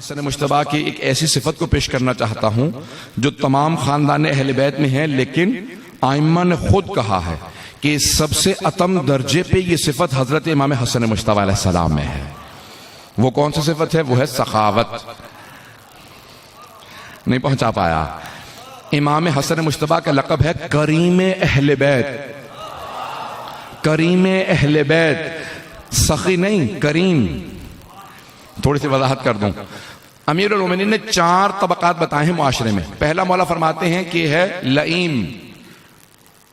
حسن مجتبیٰ کی ایک ایسی صفت کو پیش کرنا چاہتا ہوں جو تمام خاندان اہل بیت میں ہے، لیکن ائمہ نے خود کہا ہے کہ سب سے اتم درجے پہ یہ صفت حضرت امام حسن مجتبیٰ علیہ السلام میں ہے۔ وہ کون سی صفت ہے؟ وہ ہے سخاوت۔ نہیں پہنچا پایا۔ امام حسن مجتبیٰ کا لقب ہے کریم اہل بیت۔ کریم اہل بیت، سخی نہیں، کریم۔ تھوڑی سی وضاحت کر دوں۔ امیر المومنین نے 4 طبقات بتائے ہیں معاشرے میں۔ پہلا مولا فرماتے ہیں کہ ہے لئیم،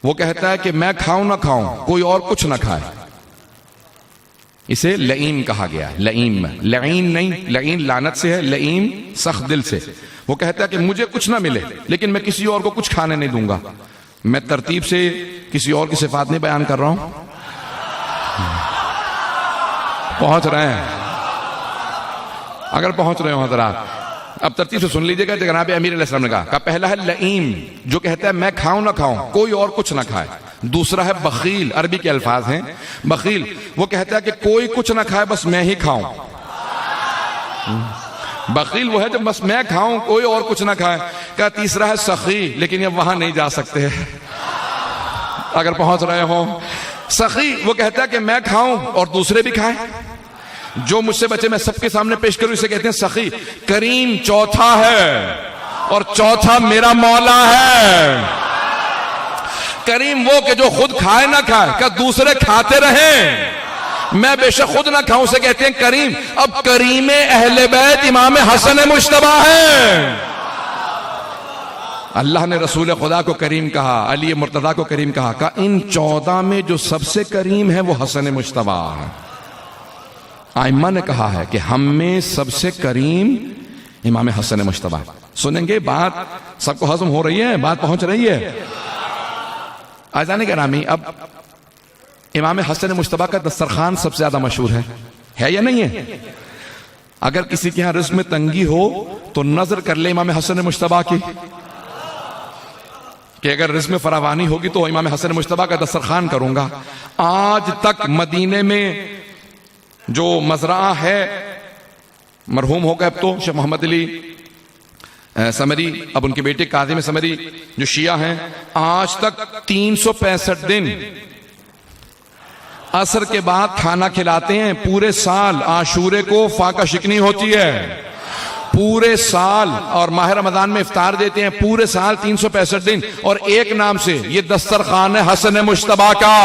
وہ کہتا ہے کہ میں کھاؤں نہ کھاؤں، کوئی اور کچھ نہ کھائے، اسے لئیم کہا گیا۔ لئیم، لعین نہیں، لعین لعنت سے ہے، لئیم سخت دل سے۔ وہ کہتا ہے کہ مجھے کچھ نہ ملے لیکن میں کسی اور کو کچھ کھانے نہیں دوں گا۔ میں ترتیب سے کسی اور کی صفات نہیں بیان کر رہا ہوں، پہنچ رہے ہیں؟ اگر پہنچ رہے ہو حضرات اب ترتیب سے سن لیجئے گا۔ جناب امیر علیہ السلام نے کہا پہلا ہے لئیم، جو کہتا ہے میں کھاؤں نہ کھاؤں، کوئی اور کچھ نہ کھائے۔ دوسرا ہے بخیل، عربی کے الفاظ ہیں بخیل، وہ کہتا ہے کہ کوئی کچھ نہ کھائے بس میں ہی کھاؤں۔ بخیل وہ ہے جب بس میں کھاؤں، کوئی اور کچھ نہ کھائے۔ کہا تیسرا ہے سخی، لیکن یہ وہاں نہیں جا سکتے اگر پہنچ رہے ہو۔ سخی وہ کہتا ہے کہ میں کھاؤں اور دوسرے بھی کھائیں، جو مجھ سے بچے میں سب کے سامنے پیش کروں، اسے کہتے ہیں سخی۔ کریم چوتھا ہے، اور چوتھا میرا مولا ہے۔ کریم وہ کہ جو خود کھائے نہ کھائے، کہ دوسرے کھاتے رہیں، میں بے شک خود نہ کھاؤں، اسے کہتے ہیں کریم۔ اب کریم اہل بیت امام حسن مجتبیٰ ہے۔ اللہ نے رسول خدا کو کریم کہا، علی مرتضیٰ کو کریم کہا، کہ ان 14 میں جو سب سے کریم ہے وہ حسن مجتبیٰ ہے۔ ائمہ نے کہا ہے کہ ہم میں سب سے کریم امام حسن مجتبیٰ۔ سنیں گے بات، سب کو ہضم ہو رہی ہے، بات پہنچ رہی ہے؟ عزیزان گرامی، اب امام حسن مجتبیٰ کا دسترخوان سب سے زیادہ مشہور ہے یا نہیں ہے؟ اگر کسی کے ہاں رزق میں تنگی ہو تو نظر کر لے امام حسن مجتبیٰ کی، کہ اگر رزق میں فراوانی ہوگی تو امام حسن مجتبیٰ کا دسترخوان کروں گا۔ آج تک مدینے میں جو مزرعہ ہے، مرحوم ہو گئے اب تو، شیخ محمد علی سمری، اب ان کے بیٹے کاظم سمری جو شیعہ ہیں، آج تک 365 دن عصر کے بعد کھانا کھلاتے ہیں۔ پورے سال عاشورے کو فاقہ شکنی ہوتی ہے، پورے سال، اور ماہ رمضان میں افطار دیتے ہیں، پورے سال 365 دن، اور ایک نام سے یہ دسترخوان ہے حسن مجتبیٰ کا،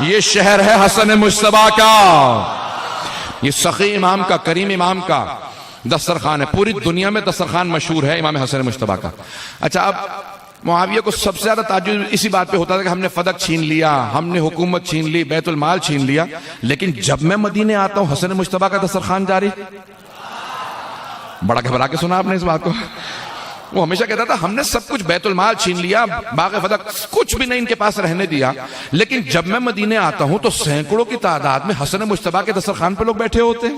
یہ شہر ہے حسن مجتبیٰ کا، یہ سخی امام کا، کریم امام کا دسترخوان ہے۔ پوری دنیا میں دسترخوان مشہور ہے امام حسن مجتبیٰ کا۔ اچھا، اب معاویہ کو سب سے زیادہ تعجب اسی بات پہ ہوتا تھا کہ ہم نے فدق چھین لیا، ہم نے حکومت چھین لی، بیت المال چھین لیا، لیکن جب میں مدینے آتا ہوں حسن مجتبیٰ کا دسترخوان جاری۔ بڑا گھبرا کے سنا آپ نے اس بات کو۔ وہ ہمیشہ کہتا تھا ہم نے سب کچھ بیت المال چھین لیا، باغ فدق کچھ بھی نہیں ان کے پاس رہنے دیا، لیکن جب میں مدینے آتا ہوں تو سینکڑوں کی تعداد میں حسن مجتبیٰ کے دسترخوان پہ لوگ بیٹھے ہوتے ہیں۔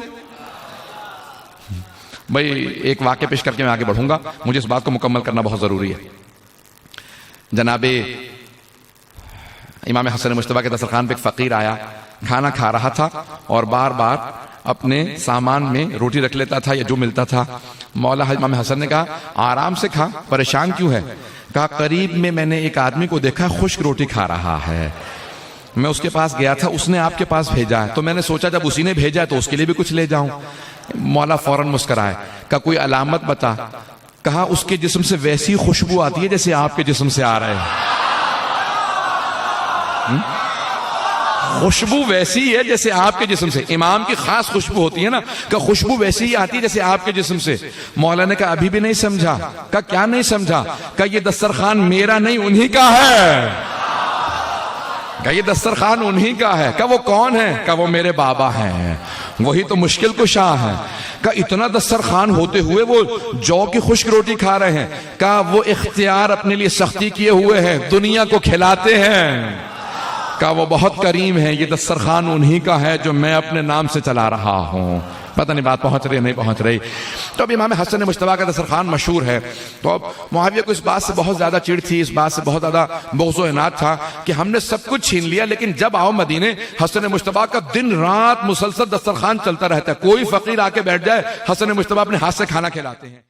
بھائی ایک واقعہ پیش کر کے میں آگے بڑھوں گا، مجھے اس بات کو مکمل کرنا بہت ضروری ہے۔ جناب امام حسن مجتبیٰ کے دسترخوان پہ ایک فقیر آیا، کھانا کھا رہا تھا اور بار بار اپنے سامان میں روٹی رکھ لیتا تھا یا جو ملتا تھا۔ مولا امام حسن نے کہا آرام سے کھا، پریشان کیوں ہے؟ کہا قریب میں نے ایک آدمی کو دیکھا خشک روٹی کھا رہا ہے، میں اس کے پاس گیا تھا، اس نے آپ کے پاس بھیجا ہے، تو میں نے سوچا جب اسی نے بھیجا ہے تو اس کے لیے بھی کچھ لے جاؤں۔ مولا فوراً مسکرائے، کہا کوئی علامت بتا؟ کہا اس کے جسم سے ویسی خوشبو آتی ہے جیسے آپ کے جسم سے آ رہے ہیں۔ خوشبو ویسی ہے جیسے آپ کے جسم سے، امام کی خاص خوشبو ہوتی ہے نا، کہ خوشبو ویسی ہی آتی ہے جیسے آپ کے جسم سے۔ مولا نے کہا ابھی بھی نہیں سمجھا؟ کہا کیا نہیں سمجھا؟ کہا یہ دسترخوان میرا نہیں انہی کا ہے۔ کہا یہ دسترخوان انہی کا ہے۔ کہا وہ کون ہے؟ کہا وہ میرے بابا ہیں، وہی تو مشکل کشا ہے۔ کہا اتنا دسترخوان ہوتے ہوئے وہ جو کی خشک روٹی کھا رہے ہیں؟ کہا وہ اختیار اپنے لیے سختی کیے ہوئے ہیں، دنیا کو کھلاتے ہیں۔ کہا وہ بہت کریم ہے، یہ دسترخوان انہی کا ہے جو میں اپنے نام سے چلا رہا ہوں۔ پتہ نہیں بات پہنچ رہی ہے نہیں پہنچ رہی. تو اب امام حسن مجتبیٰ کا دسترخوان مشہور ہے. تو اب معاویہ کو اس بات سے بہت زیادہ چڑ تھی, اس بات سے بہت زیادہ بغض و عناد تھا کہ ہم نے سب کچھ چھین لیا, لیکن جب آؤ مدینے حسن مجتبیٰ کا دن رات مسلسل دسترخوان چلتا رہتا ہے. کوئی فقیر آ کے بیٹھ جائے, حسن مجتبیٰ اپنے ہاتھ سے کھانا کھلاتے ہیں.